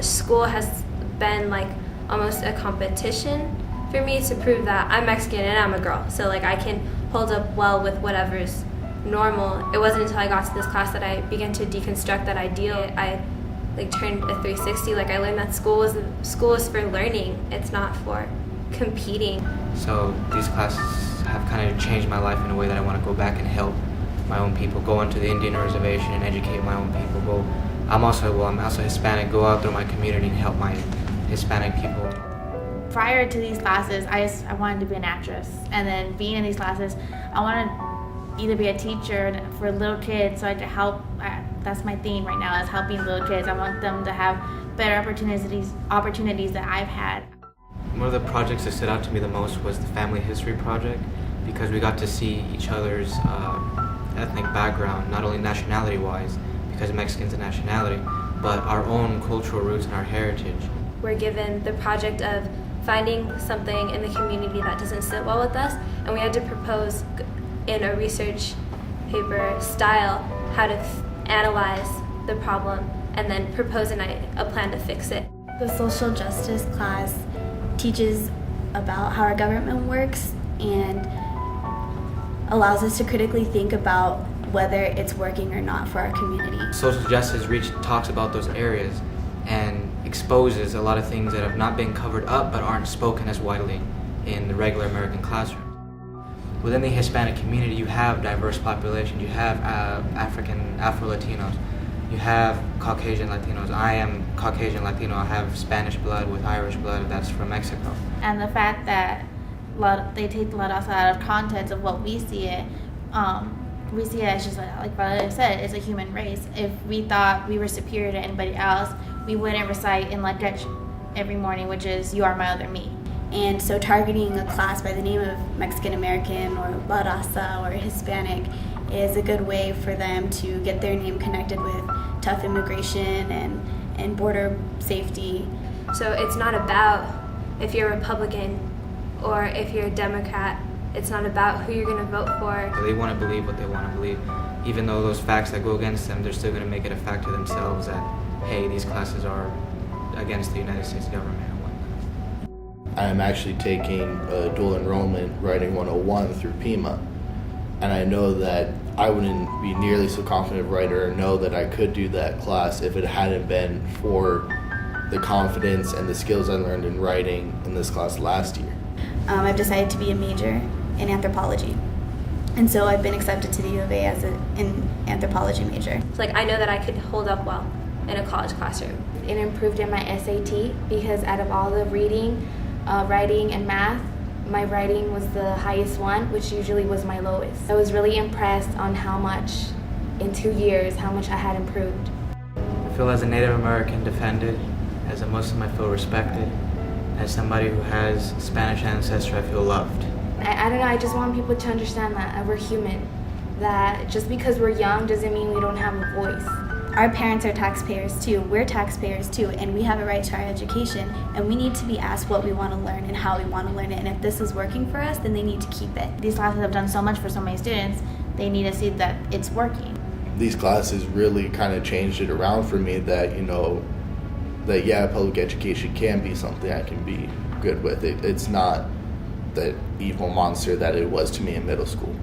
school has been like almost a competition for me to prove that I'm Mexican and I'm a girl, so like I can hold up well with whatever's normal. It wasn't until I got to this class that I began to deconstruct that ideal. I like turned a 360. Like I learned that school is for learning. It's not for competing. So these classes have kind of changed my life in a way that I want to go back and help my own people, go into the Indian reservation and educate my own people. I'm also Hispanic, go out through my community and help my Hispanic people. Prior to these classes, I wanted to be an actress, and then being in these classes, I wanted to either be a teacher for little kids so I could help. That's my theme right now, is helping little kids. I want them to have better opportunities that I've had. One of the projects that stood out to me the most was the Family History Project, because we got to see each other's ethnic background, not only nationality-wise, because Mexican's a nationality, but our own cultural roots and our heritage. We're given the project of finding something in the community that doesn't sit well with us, and we had to propose in a research paper style how to analyze the problem and then propose a plan to fix it. The social justice class teaches about how our government works and allows us to critically think about whether it's working or not for our community. Social justice talks about those areas and exposes a lot of things that have not been covered up but aren't spoken as widely in the regular American classroom. Within the Hispanic community, you have diverse population. You have Afro-Latinos. You have Caucasian Latinos. I am Caucasian Latino. I have Spanish blood with Irish blood. That's from Mexico. And the fact that they take La Raza out of context of what we see it as just like I said, it's a human race. If we thought we were superior to anybody else, we wouldn't recite in Latech every morning, which is "You are my other me." And so targeting a class by the name of Mexican American or La Raza or Hispanic is a good way for them to get their name connected with tough immigration and border safety. So it's not about if you're a Republican or if you're a Democrat. It's not about who you're going to vote for. They want to believe what they want to believe. Even though those facts that go against them, they're still going to make it a fact to themselves that, hey, these classes are against the United States government and whatnot. I am actually taking a dual enrollment writing 101 through PIMA. And I know that I wouldn't be nearly so confident writer or know that I could do that class if it hadn't been for the confidence and the skills I learned in writing in this class last year. I've decided to be a major in anthropology. And so I've been accepted to the U of A as an anthropology major. So like I know that I could hold up well in a college classroom. It improved in my SAT because out of all the reading, writing, and math, my writing was the highest one, which usually was my lowest. I was really impressed on how much, in 2 years, how much I had improved. I feel as a Native American defended, as a Muslim I feel respected, as somebody who has Spanish ancestry I feel loved. I don't know, I just want people to understand that we're human, that just because we're young doesn't mean we don't have a voice. Our parents are taxpayers too, we're taxpayers too, and we have a right to our education, and we need to be asked what we want to learn and how we want to learn it, and if this is working for us, then they need to keep it. These classes have done so much for so many students, they need to see that it's working. These classes really kind of changed it around for me that, that yeah, public education can be something I can be good with. It's not the evil monster that it was to me in middle school.